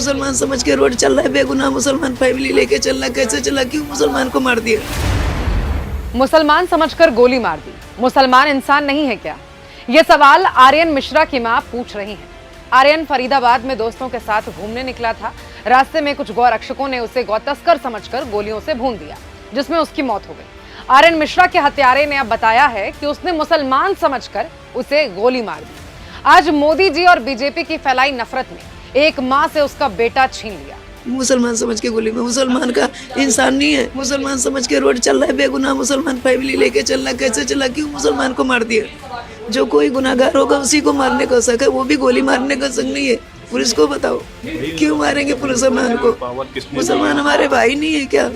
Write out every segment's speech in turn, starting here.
मुसलमान समझ के रोड चल रहा है, बेगुनाह मुसलमान फैमिली लेके चल रहा है, कैसे चला, क्यों मुसलमान को मार दिया? मुसलमान समझकर गोली मार दी, मुसलमान इंसान नहीं है क्या? ये सवाल आर्यन मिश्रा की मां पूछ रही हैं। आर्यन फरीदाबाद में दोस्तों के साथ घूमने निकला था। रास्ते में कुछ गौरक्षकों ने उसे गौतस्कर समझकर गोलियों से भून दिया, जिसमें उसकी मौत हो गई। आर्यन मिश्रा के हत्यारे ने अब बताया है कि उसने मुसलमान समझकर उसे गोली मार दी। आज मोदी जी और बीजेपी की फैलाई नफरत ने एक मां से उसका बेटा छीन लिया। मुसलमान समझ के गोली में, मुसलमान का इंसान नहीं है, मुसलमान समझ के रोड चल रहा है, बेगुनाह मुसलमान फैमिली लेके चल रहा है, कैसे चला, क्यों मुसलमान को मार दिया? जो कोई गुनाहगार होगा उसी को मारने का हक है, वो भी गोली मारने का हक नहीं है। पुलिस को बताओ क्यों मारेंगे मुसलमान को? मुसलमान हमारे भाई नहीं है क्या?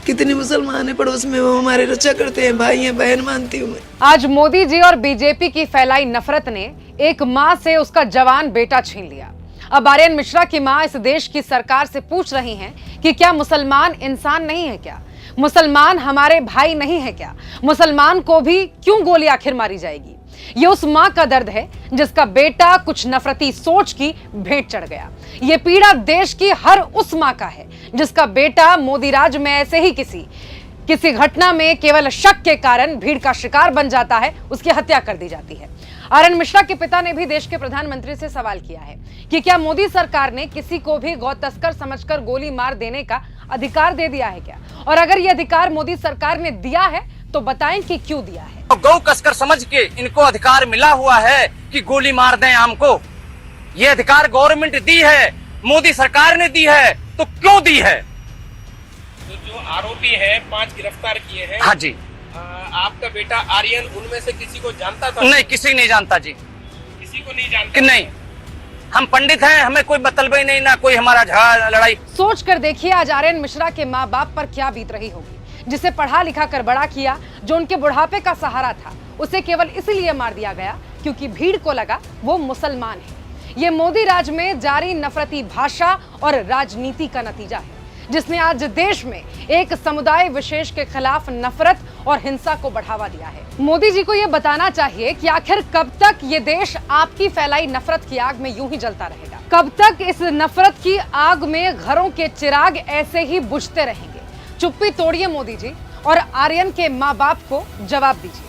कितने मुसलमान है पड़ोस में, वो हमारे रक्षा करते हैं, भाई हैं, बहन मानती हूँ मैं। आज मोदी जी और बीजेपी की फैलाई नफरत ने एक मां से उसका जवान बेटा छीन लिया। अब आर्यन मिश्रा की मां इस देश की सरकार से पूछ रही हैं कि क्या मुसलमान इंसान नहीं है क्या? मुसलमान हमारे भाई नहीं है क्या? मुसलमान को भी क्यों गोली आखिर मारी जाएगी? ये उस मां का दर्द है जिसका बेटा कुछ नफरती सोच की भेंट चढ़ गया। ये पीड़ा देश की हर उस मां का है जिसका बेटा मोदी राज में ऐसे ही किसी घटना में केवल शक के कारण भीड़ का शिकार बन जाता है, उसकी हत्या कर दी जाती है। आर्यन मिश्रा के पिता ने भी देश के प्रधानमंत्री से सवाल किया है कि क्या मोदी सरकार ने किसी को भी गौ तस्कर समझकर गोली मार देने का अधिकार दे दिया है क्या? और अगर यह अधिकार मोदी सरकार ने दिया है तो बताएं कि क्यों दिया है। गौ तस्कर समझ के इनको अधिकार मिला हुआ है कि गोली मार दें हमको। ये अधिकार गवर्नमेंट दी है, मोदी सरकार ने दी है, तो क्यों दी है? तो जो आरोपी है 5 गिरफ्तार किए हैं। हाँ जी। आपका बेटा आर्यन उनमें से किसी को जानता था? नहीं, किसी नहीं जानता जी। किसी को नहीं जानता? कि नहीं, हम पंडित हैं, हमें कोई मतलब ही नहीं, ना कोई हमारा झगड़ा लड़ाई। सोच कर देखिए आज आर्यन मिश्रा के माँ बाप पर क्या बीत रही होगी, जिसे पढ़ा लिखा कर बड़ा किया, जो उनके बुढ़ापे का सहारा था, उसे केवल इसलिए मार दिया गया क्योंकि भीड़ को लगा वो मुसलमान है। ये मोदी राज में जारी नफरती भाषा और राजनीति का नतीजा है, जिसने आज देश में एक समुदाय विशेष के खिलाफ नफरत और हिंसा को बढ़ावा दिया है। मोदी जी को यह बताना चाहिए कि आखिर कब तक ये देश आपकी फैलाई नफरत की आग में यूं ही जलता रहेगा? कब तक इस नफरत की आग में घरों के चिराग ऐसे ही बुझते रहेंगे? चुप्पी तोड़िए मोदी जी और आर्यन के माँ बाप को जवाब दीजिए।